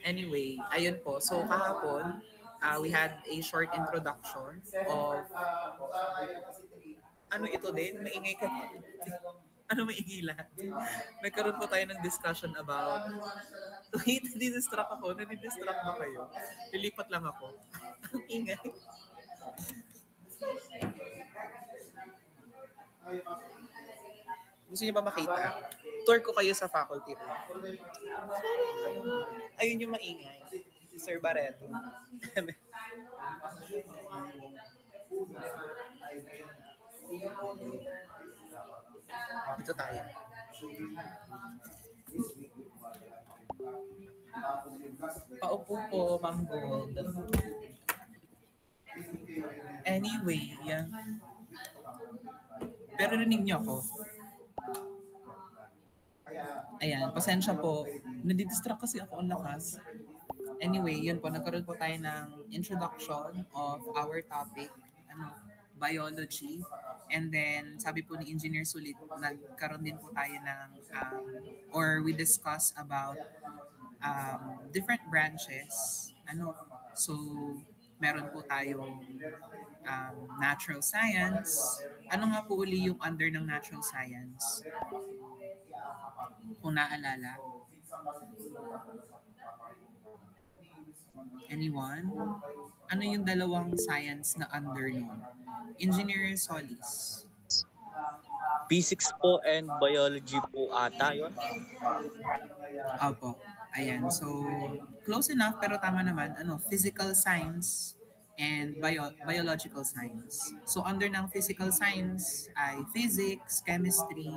Anyway, ayun po. So kahapon, we had a short introduction of ano ito din, maingay ka. Ano maingay lahat? Nagkaroon po tayo ng discussion about wait, nadidistract ako. Nadidistract ba kayo? Lilipat lang ako. Ang ingay. Gusto niyo ba makita? Tour ko kayo sa faculty room. Ayun yung maingay. Si Sir Barreto. Ito tayo. Paupo po, Ma'am Gold. Anyway, pero rinig niyo ako. Ayan, pasensya po. Nadidistract kasi ako ang lakas. Anyway, yun po, nagkaroon po tayo ng introduction of our topic, biology. And then, sabi po ni Engineer Sulit, nagkaroon din po tayo ng, or we discuss about different branches. So, meron po tayong natural science. Ano nga po uli yung under ng natural science? Kung naalala. Anyone? Ano yung dalawang science na under nun? Engineer Solis. Physics po and biology po ata yun. Opo. Ayan. So, close enough pero tama naman. Physical science and biological science. So, under ng physical science ay physics, chemistry,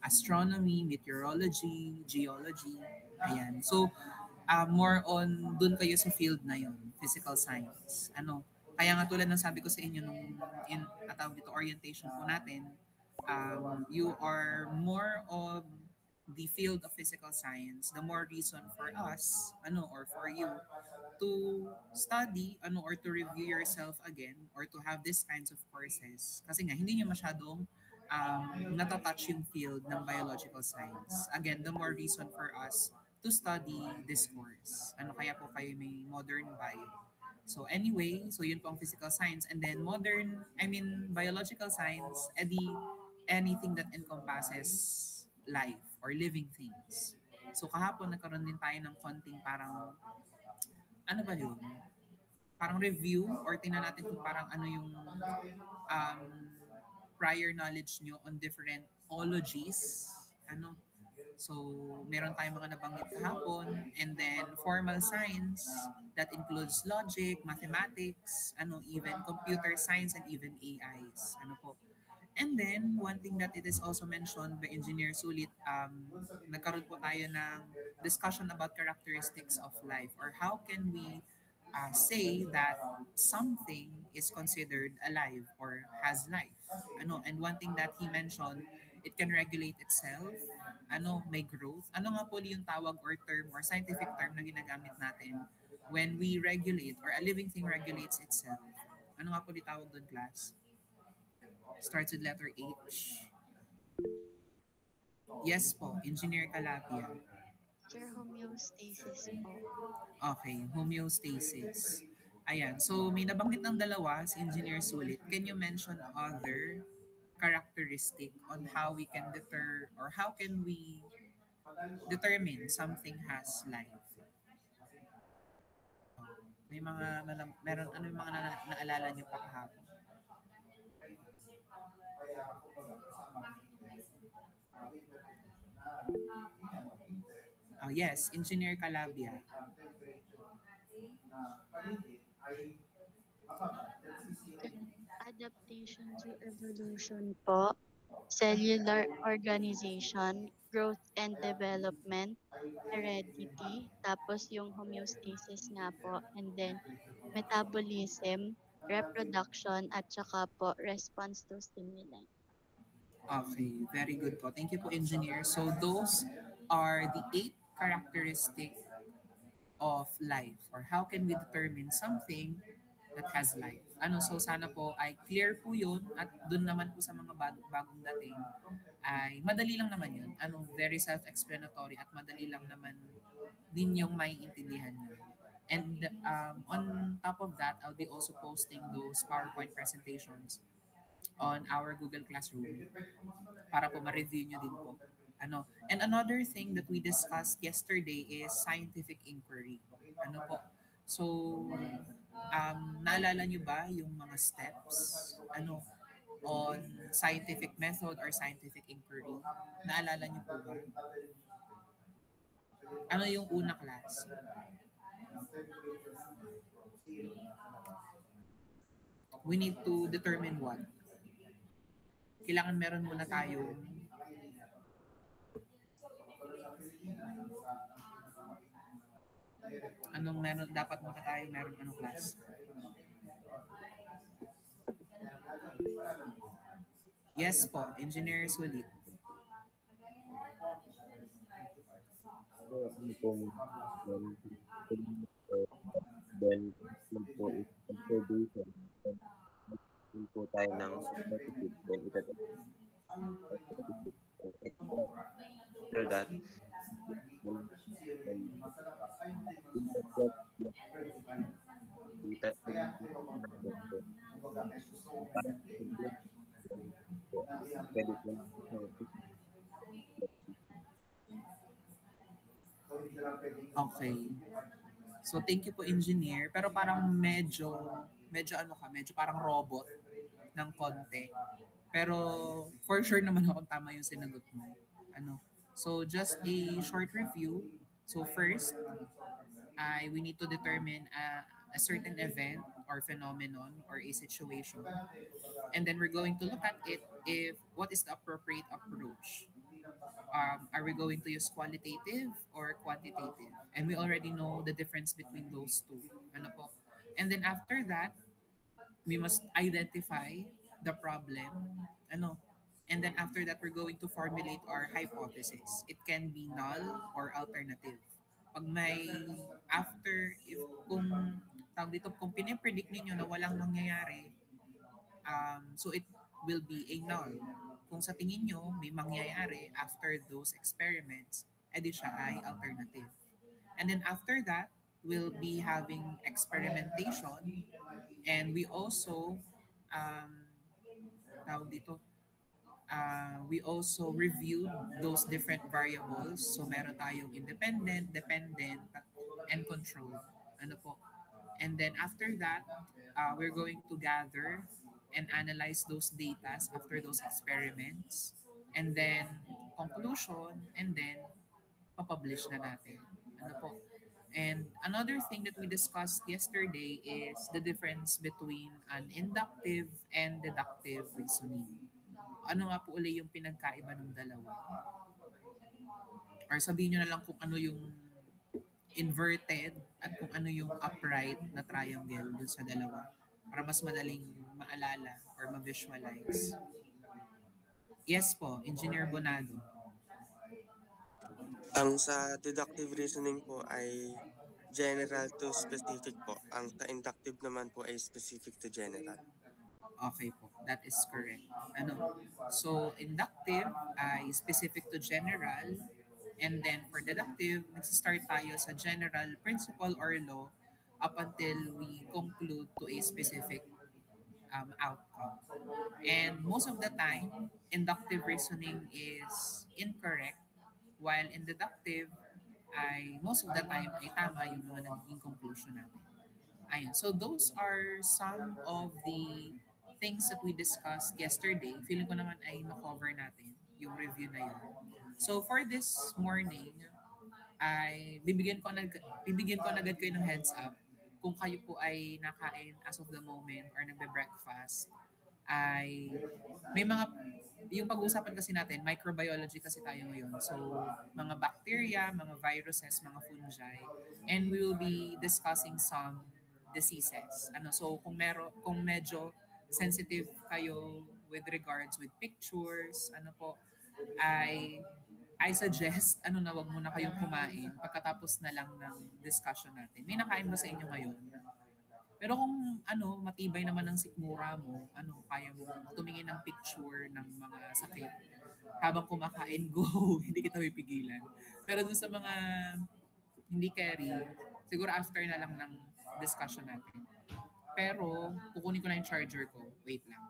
astronomy, meteorology, geology. Ayan. So, more on dun kayo sa field na yun, physical science. Kaya nga tulad ng sabi ko sa inyo nung orientation po natin, you are more of the field of physical science, the more reason for us, or for you to study, or to review yourself again, or to have these kinds of courses. Kasi nga, hindi nyo masyadong natatouch yung field ng biological science. Again, the more reason for us to study this course. Kaya po kayo may modern bio. So anyway, so yun po ang physical science. And then biological science, anything that encompasses life or living things. So kahapon nagkaroon din tayo ng konting parang, ano ba yun? Parang review or tingnan natin kung parang ano yung prior knowledge nyo on different ologies. So, meron tayong mga nabanggit kahapon. And then, formal science, that includes logic, mathematics, even computer science, and even AIs. And then, one thing that it is also mentioned by Engineer Sulit, nagkaroon po tayo ng discussion about characteristics of life, or how can we say that something is considered alive or has life. And one thing that he mentioned, it can regulate itself, may growth. Ano nga po yung tawag or term or scientific term na ginagamit natin when we regulate or a living thing regulates itself? Ano nga po yung tawag doon, class? Starts with letter H. Yes po, Engineer Calapia. Sir, homeostasis po. Okay, homeostasis. Ayan, so may nabanggit ng dalawa si Engineer Sulit. Can you mention other characteristic on how we can or how can we determine something has life? May meron ano yung mga naalala niyo pa kahapon? Oh yes, Engineer Calabia. Adaptation to evolution po, cellular organization, growth and development, heredity, tapos yung homeostasis nga po, and then metabolism, reproduction, at saka po response to stimuli. Okay, very good po. Thank you po, Engineer. So those are the 8 characteristics of life, or how can we determine something that has life. So sana po ay clear po yun, at dun naman po sa mga bagong dating ay madali lang naman yun. Very self-explanatory at madali lang naman din yung maiintindihan nyo. And on top of that, I'll be also posting those PowerPoint presentations on our Google Classroom para po ma-review nyo din po. And another thing that we discussed yesterday is scientific inquiry. So, naalala nyo ba yung mga steps on scientific method or scientific inquiry? Naalala nyo po ba? Ano yung una class? We need to determine what? Kailangan meron muna tayo dapat muna tayo meron class? Yes po, engineers ulit. Then, yun po is observation. Yun po tayo ng specific. Then, after that, Okay. So thank you po engineer, pero parang medyo medyo parang robot ng konti. Pero for sure naman ako tama yung sinagot mo. So just a short review. So first, we need to determine a certain event or phenomenon or a situation. And then we're going to look at it if what is the appropriate approach. Are we going to use qualitative or quantitative? And we already know the difference between those two. And then after that, we must identify the problem. And then after that, we're going to formulate our hypothesis. It can be null or alternative. Pag may kung pinipredict ninyo na walang mangyayari, so it will be a null. Kung sa tingin nyo may mangyayari after those experiments, edi siya ay alternative. And then after that, we'll be having experimentation, and we also we also reviewed those different variables. So meron tayong independent, dependent, and control. And then after that, we're going to gather and analyze those data after those experiments. And then conclusion, and then papublish na natin. And another thing that we discussed yesterday is the difference between an inductive and deductive reasoning. Ano nga po uli yung pinagkaiba ng dalawa? Or sabihin nyo na lang kung ano yung inverted at kung ano yung upright na triangle dun sa dalawa para mas madaling maalala or ma-visualize. Yes po, Engineer Bonado. Ang sa deductive reasoning po ay general to specific po. Ang sa inductive naman po ay specific to general. Okay po, that is correct. So inductive ay specific to general, and then for deductive, nag-start tayo sa general principle or law up until we conclude to a specific outcome. And most of the time, inductive reasoning is incorrect, while in deductive, ay most of the time ay tama yung mga naging conclusion natin. Ayun. So those are some of the things that we discussed yesterday. Feeling ko naman ay na-cover natin yung review na yun. So for this morning, ay bibigyan ko agad kayo ng heads up kung kayo po ay nakain as of the moment or nagbe-breakfast, ay may mga, yung pag-uusapan kasi natin, microbiology kasi tayo ngayon. So, mga bacteria, mga viruses, mga fungi, and we will be discussing some diseases. So, kung medyo sensitive kayo with regards with pictures, I suggest, na wag muna kayong kumain pagkatapos na lang ng discussion natin. May nakain ba sa inyo ngayon? Pero kung matibay naman ang sikmura mo, kaya mo tumingin ng picture ng mga sakit habang kumakain, go, hindi kita pipigilan. Pero dun sa mga Hindi carry. Siguro after na lang ng discussion natin. Pero, kukunin ko na yung charger ko. Wait lang.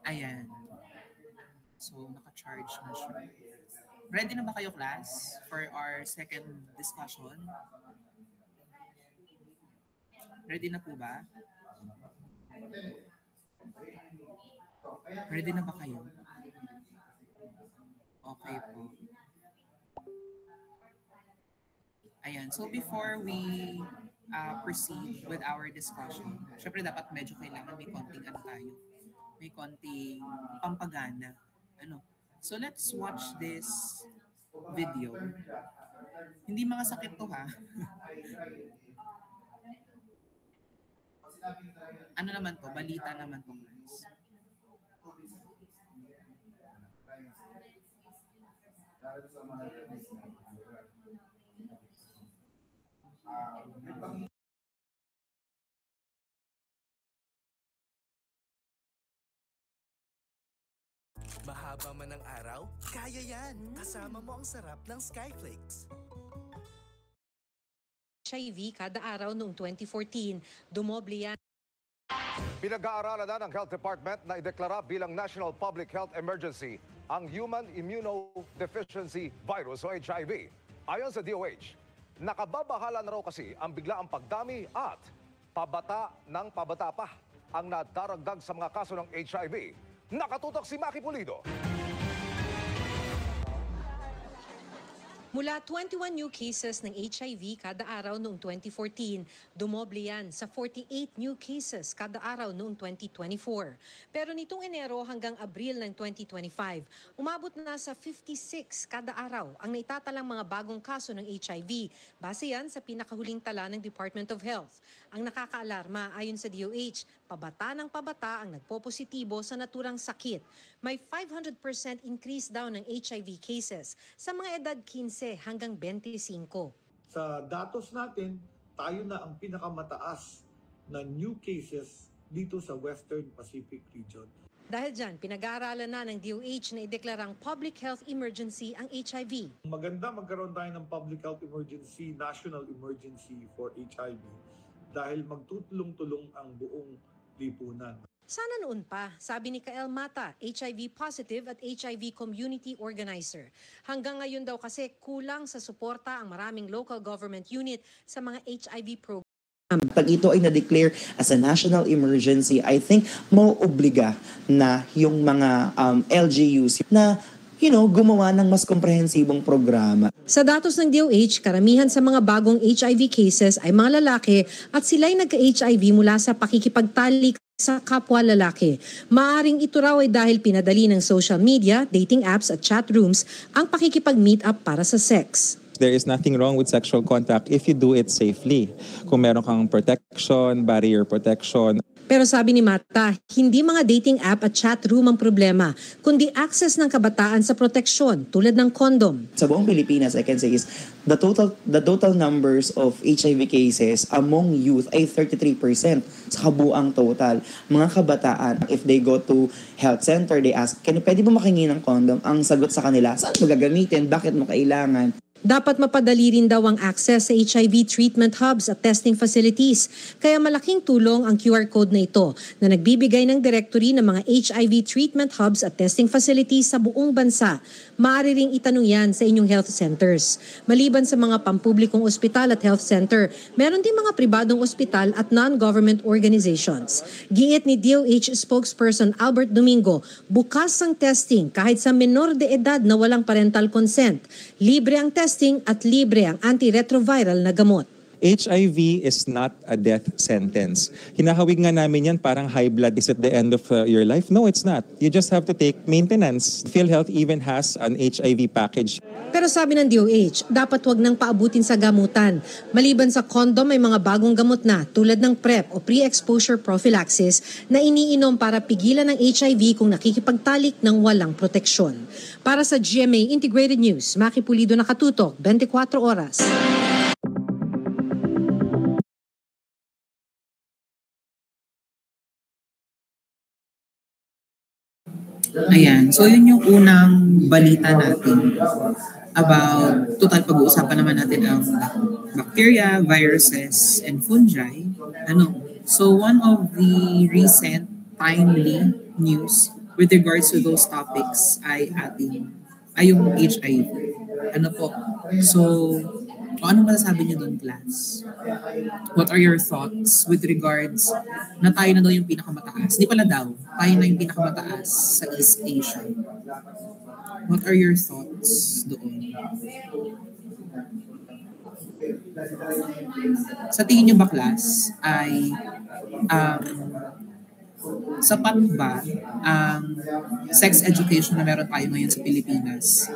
Ayan. So, naka-charge na siya. Ready na ba kayo, class, for our second discussion? Ready na po ba? Ready na ba kayo? Okay po. Ayan. So, before we proceed with our discussion, syempre dapat medyo kailangan may konting ano tayo. May konting pampagana. Ano? So, let's watch this video. Hindi mga sakit to, ha? Ano naman to? Balita naman to, guys. Mahaba man ang araw, kaya yan. Kasama mo ang sarap ng Skyflakes. HIV kada araw noong 2014. Dumoble yan. Pinag-aaralan na ng Health Department na ideklara bilang National Public Health Emergency ang Human Immunodeficiency Virus o HIV. Ayon sa DOH, nakababahala na raw kasi ang biglaang pagdami at pabata ng pabata pa ang nadaragdag sa mga kaso ng HIV. Nakatutok si Maki Pulido. Mula 21 new cases ng HIV kada araw noong 2014, dumoble yan sa 48 new cases kada araw noong 2024. Pero nitong Enero hanggang Abril ng 2025, umabot na sa 56 kada araw ang naitatalang mga bagong kaso ng HIV. Base yan sa pinakahuling tala ng Department of Health. Ang nakakaalarma ayon sa DOH, pabata ng pabata ang nagpopositibo sa naturang sakit. May 500% increase daw ng HIV cases sa mga edad 15 hanggang 25. Sa datos natin, tayo na ang pinakamataas na new cases dito sa Western Pacific region. Dahil dyan, pinag-aaralan na ng DOH na ideklarang public health emergency ang HIV. Maganda magkaroon tayo ng public health emergency, national emergency for HIV dahil magtutulong-tulong ang buong lipunan. Sana noon pa, sabi ni Kael Mata, HIV positive at HIV community organizer. Hanggang ngayon daw kasi kulang sa suporta ang maraming local government unit sa mga HIV program. Pag ito ay na-declare as a national emergency, I think mauobliga na yung mga LGUs na gumawa ng mas komprehensibong programa. Sa datos ng DOH, karamihan sa mga bagong HIV cases ay mga lalaki at sila'y nagka-HIV mula sa pakikipagtalik sa kapwa lalaki. Maaring ito raw ay dahil pinadali ng social media, dating apps at chat rooms ang pakikipag-meet up para sa sex. There is nothing wrong with sexual contact if you do it safely. Kung meron kang protection, barrier protection. Pero sabi ni Mata, hindi mga dating app at chat room ang problema, kundi access ng kabataan sa proteksyon tulad ng condom. Sa buong Pilipinas, I can say is the total numbers of HIV cases among youth ay 33% sa kabuang total. Mga kabataan, if they go to health center, they ask, pwede ba makingi ng condom? Ang sagot sa kanila, saan mo gagamitin? Bakit mo kailangan? Dapat mapadali rin daw ang access sa HIV treatment hubs at testing facilities. Kaya malaking tulong ang QR code na ito na nagbibigay ng directory ng mga HIV treatment hubs at testing facilities sa buong bansa. Maaari ring itanong yan sa inyong health centers. Maliban sa mga pampublikong ospital at health center, meron din mga pribadong ospital at non-government organizations. Giit ni DOH spokesperson Albert Domingo, bukas ang testing kahit sa menor de edad na walang parental consent. Libre ang testing at libre ang antiretroviral na gamot. HIV is not a death sentence. Hinahawig nga namin yan parang high blood is at the end of your life. No, it's not. You just have to take maintenance. PhilHealth even has an HIV package. Pero sabi ng DOH, dapat wag nang paabutin sa gamutan. Maliban sa condom, may mga bagong gamot na tulad ng PrEP o pre-exposure prophylaxis na iniinom para pigilan ng HIV kung nakikipagtalik ng walang proteksyon. Para sa GMA Integrated News, Maki Pulido, nakatutok, 24 oras. Ayan. So, yun yung unang balita natin about, total pag-uusapan naman natin ang bacteria, viruses, and fungi. So, one of the recent timely news with regards to those topics ay yung HIV. So, ano masasabi niyo doon, class? What are your thoughts with regards na tayo na daw yung pinakamataas? Di pala daw, tayo na yung pinakamataas sa East Asia. What are your thoughts doon? Sa tingin niyo ba, class, ay sapat ba ang sex education na meron tayo ngayon sa Pilipinas?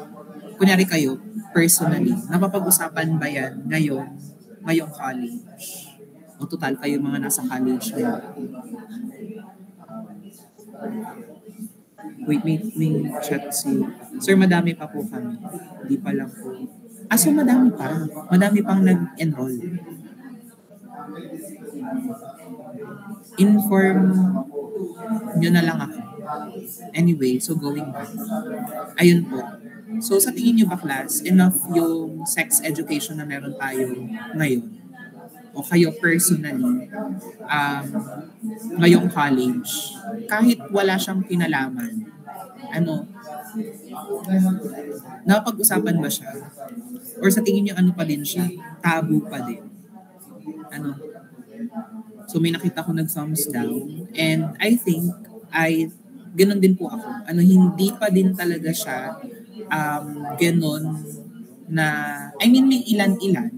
Kunyari kayo, personally, napapag-usapan ba yan ngayong college? O total kayo mga nasa college ngayon? Wait, may chat si... Sir, madami pa po kami. Hindi pa lang po. So madami pa. Madami pang nag-enroll. Inform nyo na lang ako. Anyway, so going back. Ayun po. So sa tingin nyo ba, class, enough yung sex education na meron tayo ngayon? O kayo personally, ngayong college, kahit wala siyang kinalaman, napag-usapan ba siya? Or sa tingin nyo, pa din siya? Taboo pa din? So may nakita ko nag-thumbs down. And I think, ganun din po ako. Hindi pa din talaga siya ganun na, may ilan-ilan.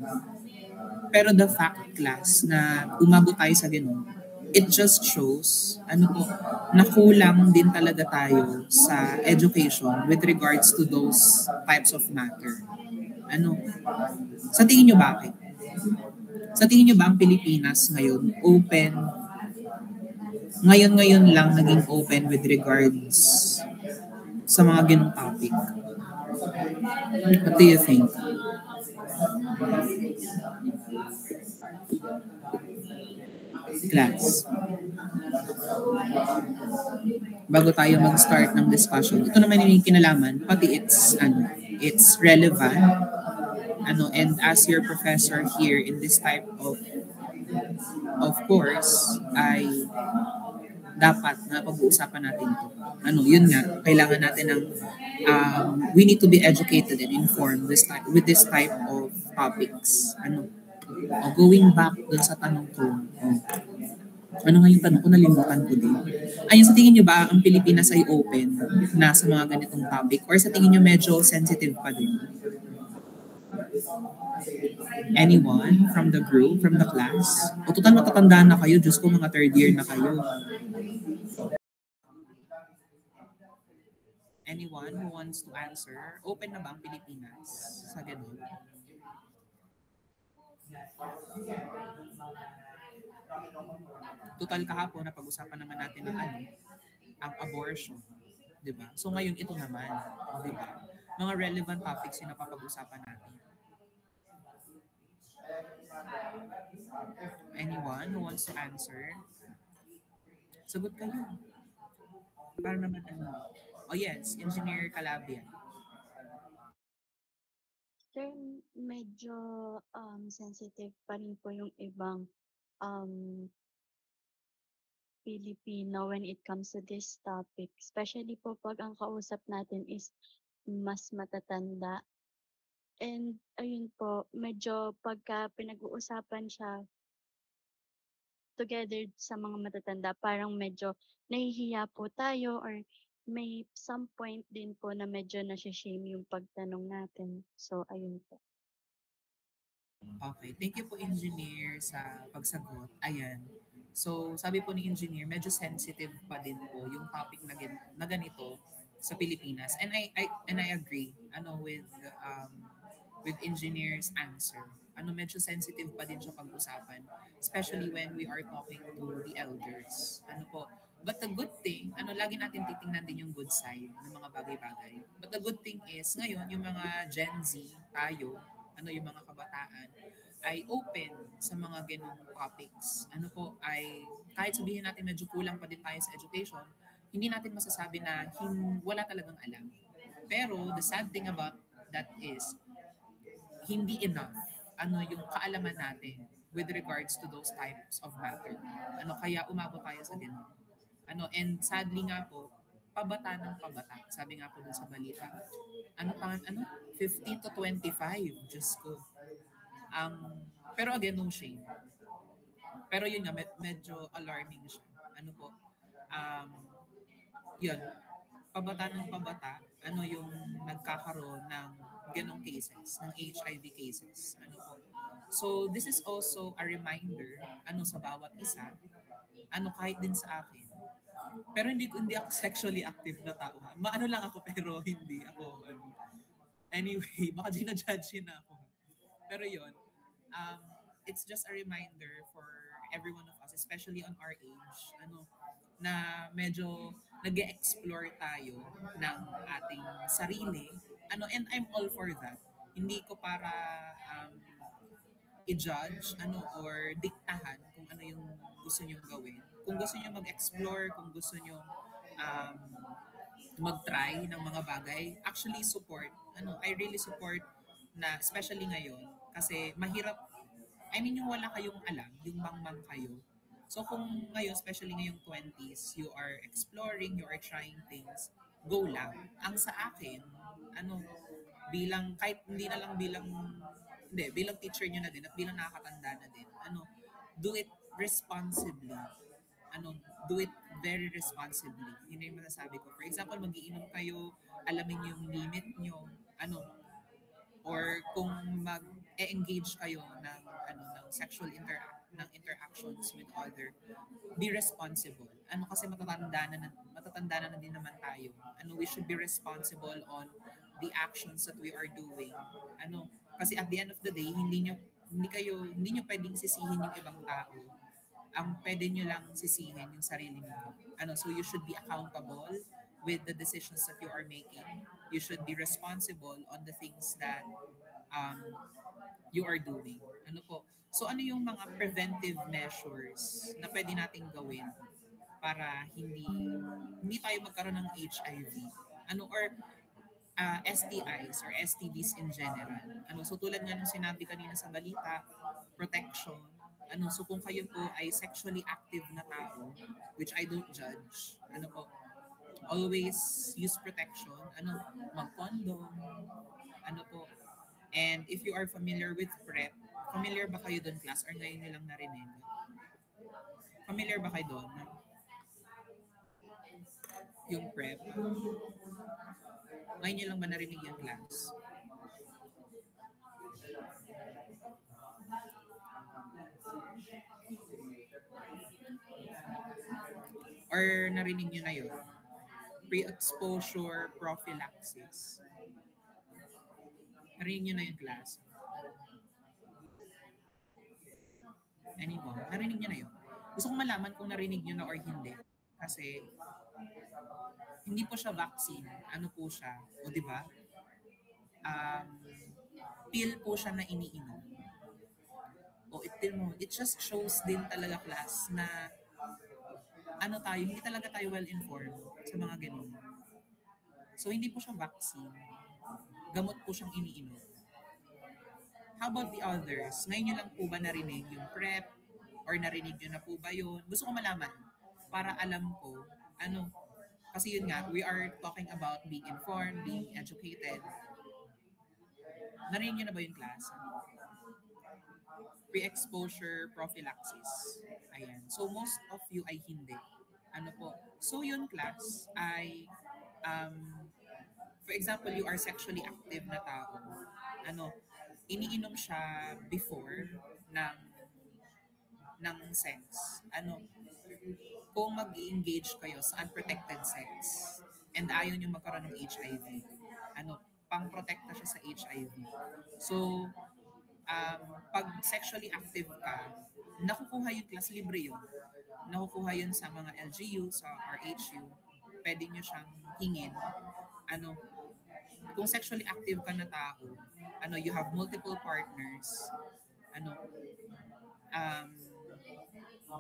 Pero the fact, class, na umabot tayo sa ganun, it just shows, na kulang din talaga tayo sa education with regards to those types of matter. Sa tingin nyo bakit? Sa tingin nyo ba ang Pilipinas ngayon open? Ngayon lang naging open with regards sa mga ganung topic? What do you think? Class. Bago tayo mag-start ng discussion, ito naman yung kinalaman, pati it's relevant. And as your professor here in this type of course, ay dapat na pag-uusapan natin ito. Yun nga, kailangan natin ng we need to be educated and informed with this type of topics. Going back dun sa tanong ko, ano nga yung tanong ko, nalimutan ko din. Ayun, sa tingin nyo ba ang Pilipinas ay open na sa mga ganitong topic? Or sa tingin nyo medyo sensitive pa din? Anyone from the group, from the class? O total matatandaan na kayo, Diyos ko, mga third year na kayo. Anyone who wants to answer? Open na ba ang Pilipinas sa ganun? Total kahapon na pag-usapan naman natin ng ang abortion, 'di ba? So ngayon ito naman, 'di ba? Mga relevant topics yung napapag-usapan natin. Anyone who wants to answer? Sagot kayo. Para naman Oh yes, Engineer Calabia. Pero medyo sensitive pa rin po yung ibang um, Pilipino when it comes to this topic. Especially po pag ang kausap natin is mas matatanda. And ayun po, medyo pagka pinag-uusapan siya together sa mga matatanda, parang medyo nahihiya po tayo or may some point din po na medyo nashi-shame yung pagtanong natin. So, ayun po. Okay, thank you po engineer sa pagsagot. Ayan. So, sabi po ni engineer, medyo sensitive pa din po yung topic na ganito sa Pilipinas. And I agree with engineer's answer. Medyo sensitive pa din siya pag-usapan, especially when we are talking to the elders. But the good thing, lagi natin titingnan din yung good side ng mga bagay-bagay. But the good thing is, ngayon, yung mga Gen Z, tayo, yung mga kabataan, ay open sa mga ganung topics. Ay kahit sabihin natin medyo kulang pa din tayo sa education, hindi natin masasabi na wala talagang alam. Pero the sad thing about that is, hindi enough yung kaalaman natin with regards to those types of matter. Kaya umabot tayo sa ganun. And sadly nga po, pabata ng pabata. Sabi nga po dun sa balita. 50 to 25, Diyos ko. Pero again, no shame. Pero yun nga, medyo alarming siya. Yun, pabata ng pabata, yung nagkakaroon ng ganong cases, ng HIV cases. So, this is also a reminder, sa bawat isa, kahit din sa akin. Pero hindi ako sexually active na tao. Maano lang ako, pero hindi ako. Anyway, baka ginajudge na ako. Pero yun, it's just a reminder for every one of us, especially on our age, na medyo nag-explore tayo ng ating sarili. And I'm all for that. Hindi ko para i-judge or diktahan kung ano yung gusto nyong gawin. Kung gusto nyo mag-explore, kung gusto nyo mag-try ng mga bagay, actually support. I really support na, especially ngayon, kasi mahirap, yung wala kayong alam, yung mangmang kayo. So kung ngayon, especially ngayong 20s, you are exploring, you are trying things, go lang. Ang sa akin, kahit hindi na lang bilang teacher nyo na din at bilang nakakatanda na din, do it responsibly. Do it very responsibly. Yun yung masasabi ko. For example, mag-iinom kayo, alamin yung limit nyo, or kung mag-engage kayo ng sexual interactions with other, be responsible. Kasi matatanda na din naman tayo. We should be responsible on the actions that we are doing. Kasi at the end of the day, hindi nyo pwedeng sisihin yung ibang tao. Ang pwede nyo lang sisihin yung sarili nyo. So you should be accountable with the decisions that you are making. You should be responsible on the things that you are doing. So ano yung mga preventive measures na pwede nating gawin para hindi tayo magkaroon ng HIV? Or STIs or STDs in general. So tulad nga ng sinabi kanina sa balita, protection. So kung kayo po ay sexually active na tao, which I don't judge, always use protection, mag-condom, and if you are familiar with PrEP, familiar ba kayo doon, class, or ngayon nyo lang narinig? Familiar ba kayo doon? Yung PrEP? Ngayon nyo lang ba narinig yung class? Or narinig nyo na yun? Pre-exposure prophylaxis. Narinig nyo na yung class? Anyone? Narinig nyo na yun? Gusto kong malaman kung narinig nyo na or hindi. Kasi hindi po siya vaccine. Ano po siya? O diba? Pill po siya na iniinom. O it just shows din talaga, class, na hindi talaga tayo well-informed sa mga ganun. So hindi po siya vaccine. Gamot po siyang iniinom. How about the others? Ngayon nyo lang po ba narinig yung prep? Or narinig nyo na po ba yun? Gusto ko malaman para alam ko, ano, kasi yun nga, we are talking about being informed, being educated. Narinig nyo na ba yung class? Pre-exposure prophylaxis. Ayan. So, most of you ay hindi. Ano po? So, yun class ay, for example, you are sexually active na tao. Ano, iniinom siya before ng sex. Ano, kung mag-engage kayo sa unprotected sex and ayaw nyo magkaroon ng HIV, ano, pang-protekta siya sa HIV. So, pag sexually active ka, nakukuha yun, class libre yun. Nakukuha yun sa mga LGU, sa RHU. Pwede nyo siyang hingin. Ano, kung sexually active ka na tao, ano, you have multiple partners, ano,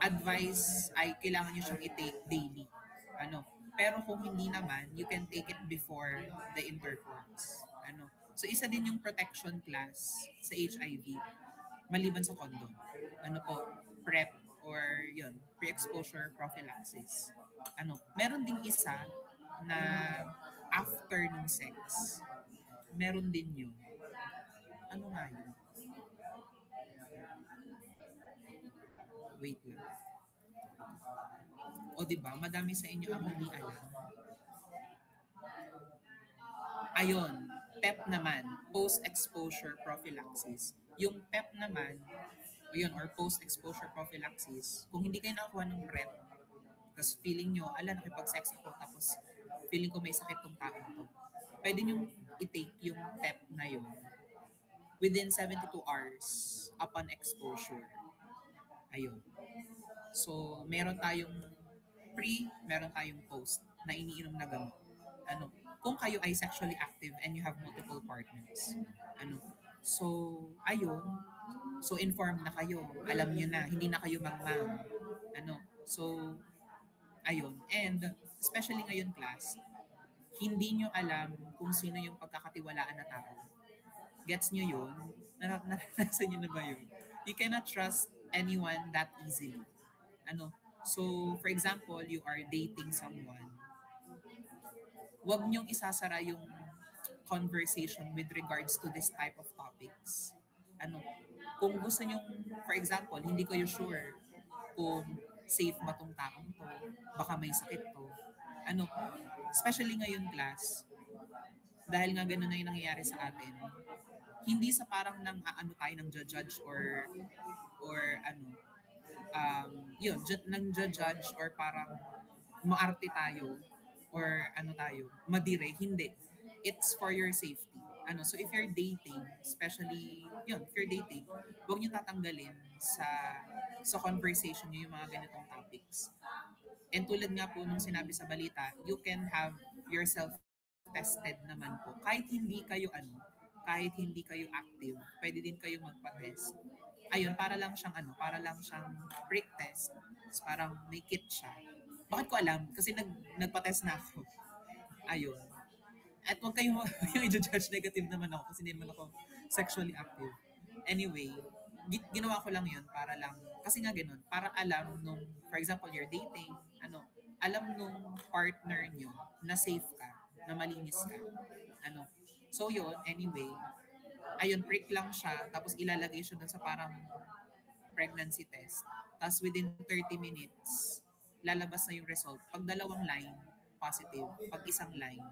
advice ay kailangan nyo siyang i-take daily. Ano, pero kung hindi naman, you can take it before the intercourse. Ano, so isa din yung protection class sa HIV, maliban sa condom. Ano po, PrEP or yun, pre-exposure prophylaxis. Ano, meron ding isa na after ng sex. Meron din yun. Ano nga yun? Wait lang. O diba, madami sa inyo ang hindi alam. Ayun, PEP naman, post-exposure prophylaxis. Yung PEP naman, yun, or post-exposure prophylaxis, kung hindi kayo nakakuha ng PrEP, tapos feeling nyo, nakipag-sex ako, tapos feeling ko may sakit tong tao to, pwede nyo i-take yung PEP na yun within 72 hours upon exposure. Ayun. So, meron tayong pre, meron tayong post na iniinom na gamot. Ano, kung kayo ay sexually active and you have multiple partners. Ano, so, ayun. So, informed na kayo. Alam nyo na, hindi na kayo mang-mang. Ano, so, ayun. And, especially ngayon class, hindi nyo alam kung sino yung pagkakatiwalaan na tao. Gets nyo yun? Naranasan nyo na ba yun? You cannot trust anyone that easily. Ano? So, for example, you are dating someone. Huwag niyong isasara yung conversation with regards to this type of topics. Ano? Kung gusto niyong, for example, hindi kayo sure kung safe ba tong taong to, baka may sakit to. Ano? Especially ngayon class, dahil nga ganun na yung nangyayari sa atin, hindi sa parang nang aano tayo ng judge or ano, yun, nang judge or parang maarte tayo or ano tayo, madire, hindi. It's for your safety. Ano, so if you're dating, especially, yun, if you're dating, huwag niyo tatanggalin sa conversation niyo yung mga ganitong topics. And tulad nga po nung sinabi sa balita, you can have yourself tested naman po. Kahit hindi kayo active, pwede din kayo magpa-test. Ayun, para lang siyang prick test. Parang may kit siya. Bakit ko alam? Kasi nagpa-test na ako. Ayun. At huwag kayo yung i-judge, negative naman ako kasi hindi naman ako sexually active. Anyway, ginawa ko lang yun para lang, kasi nga ganun, para alam nung, for example, you're dating, alam nung partner nyo na safe ka, na malinis ka. So yun, anyway, ayun, prick lang siya, tapos ilalagay siya dun sa parang pregnancy test. Tapos within 30 minutes, lalabas na yung result. Pag dalawang line, positive. Pag isang line,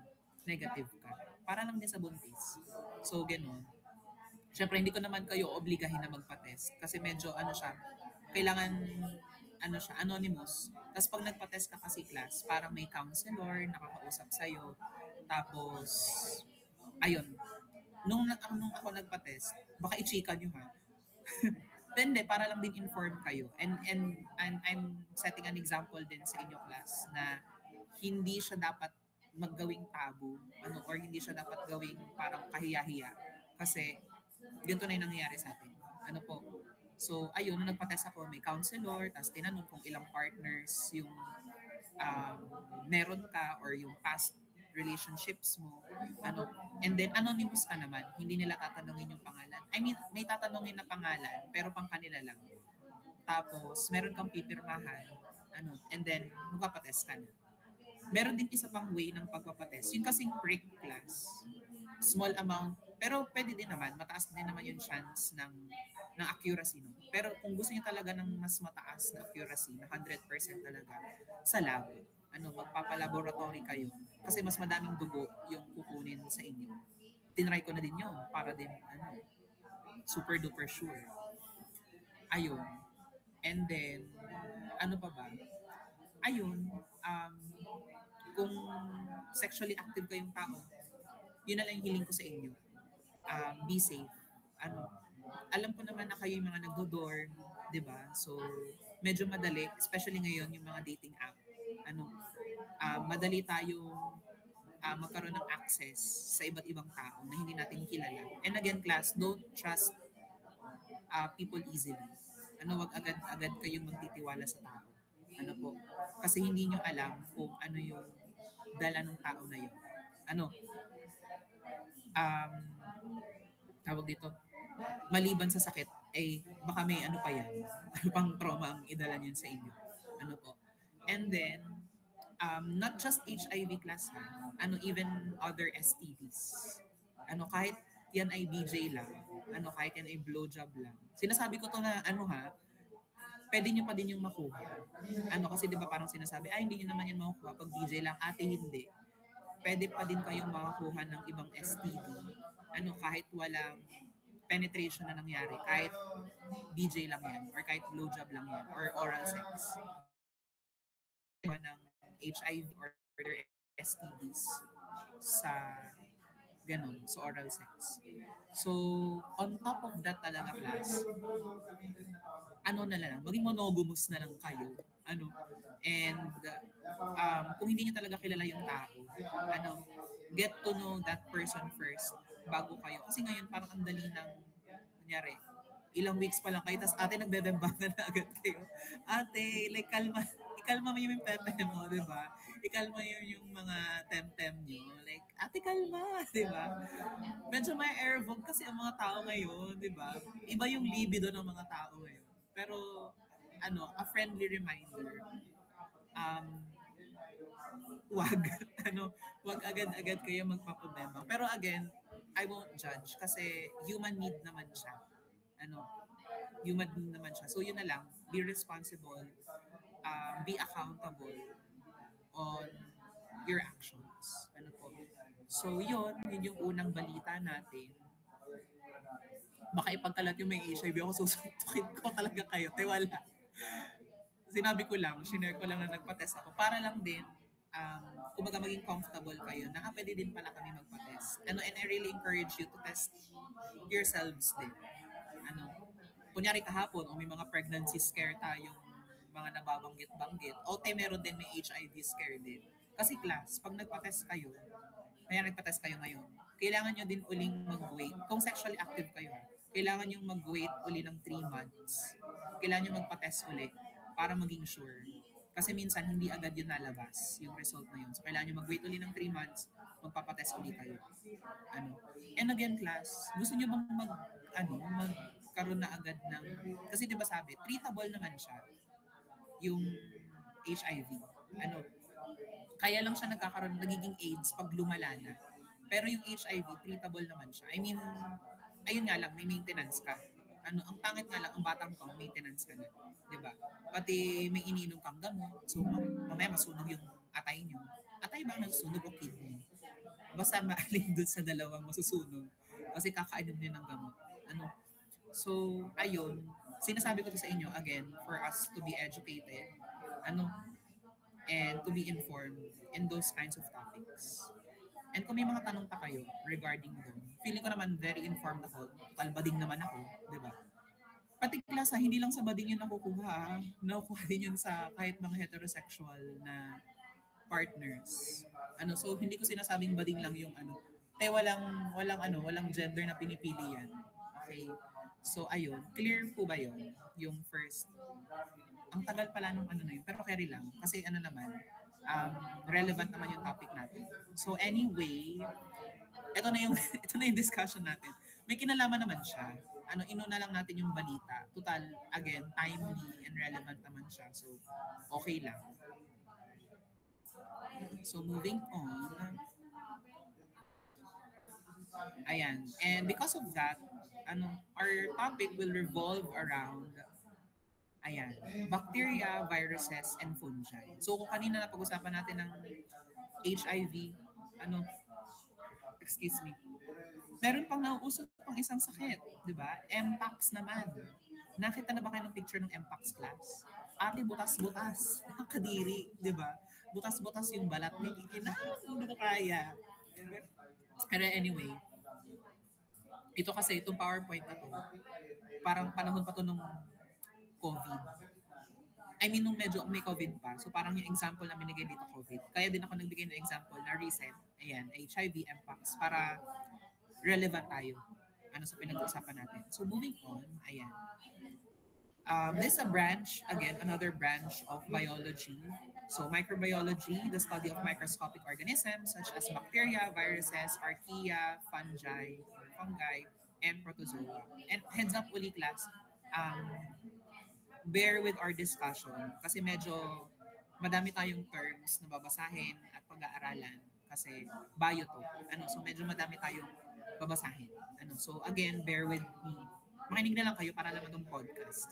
negative ka. Para lang din sa buntis. So, ganun. Siyempre, hindi ko naman kayo obligahin na magpa-test. Kasi medyo, kailangan, anonymous. Tapos pag nagpa-test ka kasi class, parang may counselor, nakakausap sa'yo. Tapos, ayun. Nung ako nagpa-test, baka i-chika nyo ha. Hindi, para lang din inform kayo. And I'm setting an example din sa inyo class na hindi siya dapat maggawing tabu, or hindi siya dapat gawing parang kahiya-hiya. Kasi, ganito na yung nangyayari sa atin. So, ayun, nung nagpa-test ako, may counselor, tapos tinanong kung ilang partners yung meron ka or yung past relationships mo, ano, and then anonymous ka naman, hindi nila tatanungin yung pangalan. I mean, may tatanungin na pangalan, pero pang kanila lang. Tapos, meron kang pipirmahan, ano, and then, magpapatest ka na. Meron din isa pang way ng pagpapatest. Yung kasing prick class. Small amount. Pero pwede din naman. Mataas din naman yung chance ng accuracy. No? Pero kung gusto niyo talaga ng mas mataas na accuracy, na 100% talaga, sa lab, ano, magpapalaboratory kayo. Kasi mas madaming dugo yung kukunin sa inyo. Tinry ko na din yun para din, ano, super duper sure. Ayun. And then, ano pa ba? Ayun, kung sexually active kayong tao, yun na lang yung hiling ko sa inyo. Be safe. Ano, alam ko naman na kayo yung mga nagdo-dorm, di ba? So, medyo madali, especially ngayon yung mga dating app. Ano, madali tayong magkaroon ng access sa iba't ibang tao na hindi natin kilala. And again, class, don't trust people easily. Ano, wag agad-agad kayong magtitiwala sa tao. Ano po? Kasi hindi nyo alam kung ano yung dala ng tao na yun. Ano? Tawag dito, maliban sa sakit, baka may ano pa yan. Ano pang trauma ang idala niyan sa inyo. Ano po? And then, not just HIV class ha, ano, even other STDs. Ano, kahit yan ay BJ lang, ano, kahit yan ay blowjob lang. Sinasabi ko to na, ano ha, pwede nyo pa din yung makuha. Ano, kasi di ba parang sinasabi, hindi nyo naman yan makukuha pag BJ lang. Ate, hindi. Pwede pa din kayong makakuha ng ibang STD. Ano, kahit walang penetration na nangyari, kahit BJ lang yan, or kahit blowjob lang yan, or oral sex. Ng HIV or STDs sa ganun, sa oral sex. So, on top of that talaga, class, ano na lang, maging monogamous na lang kayo. Ano, and kung hindi niyo talaga kilala yung tao, ano, get to know that person first bago kayo. Kasi ngayon parang ang dali ng, kunyari, ilang weeks pa lang kayo, tapos ate, nagbebembangan na agad kayo. Ate, like, ikalma mo yung pepe mo, di ba? Ikalma yung mga temtem nyo. Like, ate, kalma, di ba? Medyo may airvogue kasi ang mga tao ngayon, di ba? Iba yung libido ng mga tao ngayon. Pero, ano, a friendly reminder, wag agad-agad kayo magpapabembang. Pero again, I won't judge kasi human need naman siya. Ano, human need naman siya. So yun na lang, be responsible, be accountable on your actions. Ano po. So yun yung unang balita natin. Baka ipagkalat yung may HIV ako, susuntukin ko talaga kayo. Wala. Sinabi ko lang, shinare ko lang na nagpa-test ako para lang din kumbaga maging comfortable kayo na pwede din pala kami magpa-test. Ano, and I really encourage you to test yourselves din. Ano, kunyari kahapon, may mga pregnancy scare tayong mga nababanggit-banggit. Meron din may HIV scare din. Kasi class, pag nagpa-test kayo ngayon, kailangan nyo din uling mag-wait. Kung sexually active kayo, kailangan nyo mag-wait uli ng 3 months. Kailangan nyo magpa-test uli para maging sure. Kasi minsan, hindi agad yun nalabas, yung result na yun. So, kailangan nyo mag-wait uli ng 3 months, magpapatest uli kayo. Ano? And again, class, gusto nyo bang magkaroon na agad ng, kasi di ba sabi, treatable naman siya, yung HIV. Ano? Kaya lang siya nagiging AIDS pag lumala na. Pero yung HIV, treatable naman siya. I mean, ayun nga lang, may maintenance ka. Ano, ang pangit nga lang, ang batang to, maintenance ka na. Diba? Pati may ininom kang gamot, so mamaya masunog yung atay nyo. Atay ba ang nasusunog o kidney? Basta maaling dun sa dalawang masusunog. Kasi kakainom nyo ng gamot. Ano? So, ayun. Sinasabi ko to sa inyo, again, for us to be educated, ano, and to be informed in those kinds of topics. And kung may mga tanong pa kayo regarding doon, feeling ko naman very informed ako. Bading naman ako, di ba? Pati klasa, hindi lang sa bading yun nakukuha. Nakukuha din yun sa kahit mga heterosexual na partners. Ano, so hindi ko sinasabing bading lang yung ano. Walang gender na pinipili yan. Okay? So ayun, clear po ba yun? Yung first. Ang tagal pala nung ano na yun, pero carry lang. Kasi ano naman, relevant naman yung topic natin. So anyway, ito na yung ito na yung discussion natin. May kinalaman naman siya. Inuna lang natin yung balita. Total, again, timely and relevant naman siya. So, okay lang. So, moving on. Ayan. And because of that, our topic will revolve around bacteria, viruses, and fungi. So, kung kanina napag-usapan natin ng HIV, excuse me, meron pang nauusap pang isang sakit, di ba? Mpox naman. Nakita na ba kayo ng picture ng Mpox class? Ate, butas-butas. Nakakadiri, di ba? Butas-butas yung balat. Hindi ko kaya. Pero anyway, ito kasi, itong PowerPoint na to, parang panahon pa to nung COVID. I mean, nung medyo may COVID pa. So parang yung example na binigay dito, COVID. Kaya din ako nagbigay ng example na recent, HIV, Mpox, para relevant tayo sa pinag-uusapan natin. So moving on, this is a branch, again, another branch of biology. So microbiology, the study of microscopic organisms such as bacteria, viruses, archaea, fungi, and protozoa. And heads up uli class, bear with our discussion kasi medyo madami tayong terms na babasahin at pag-aaralan kasi bio to. So medyo madami tayong babasahin. So again, bear with me. Makinig na lang kayo para naman itong podcast.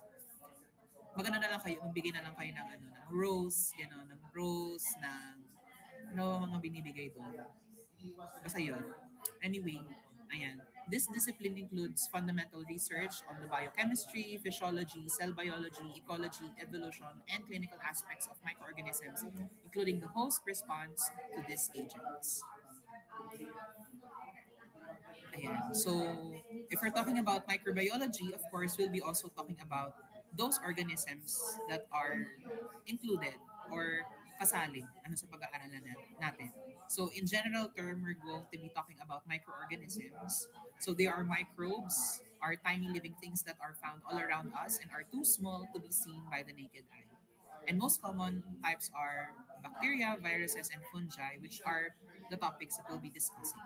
Maganda na lang kayo, magbigay na lang kayo ng ng rows, ng rows, ng mga binibigay doon. Basta yun. Anyway, this discipline includes fundamental research on the biochemistry, physiology, cell biology, ecology, evolution, and clinical aspects of microorganisms, including the host response to these agents. So if we're talking about microbiology, of course, we'll be also talking about those organisms that are included or kasali sa pag-aaralan natin. So in general term, we're going to be talking about microorganisms. So they are microbes, are tiny living things that are found all around us and are too small to be seen by the naked eye. And most common types are bacteria, viruses, and fungi, which are the topics that we'll be discussing.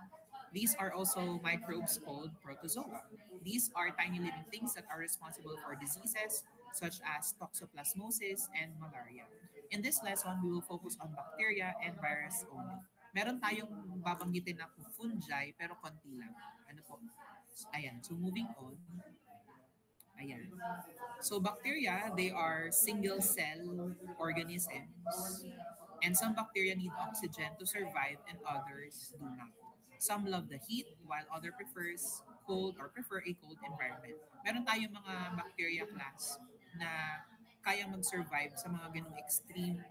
These are also microbes called protozoa. These are tiny living things that are responsible for diseases such as toxoplasmosis and malaria. In this lesson, we will focus on bacteria and virus only. Meron tayong babanggitin na fungi pero konti lang. So moving on. So bacteria, they are single cell organisms. And some bacteria need oxygen to survive and others do not. Some love the heat while other prefers cold or prefer a cold environment. Meron tayong mga bacteria class na kayang mag-survive sa mga ganung extreme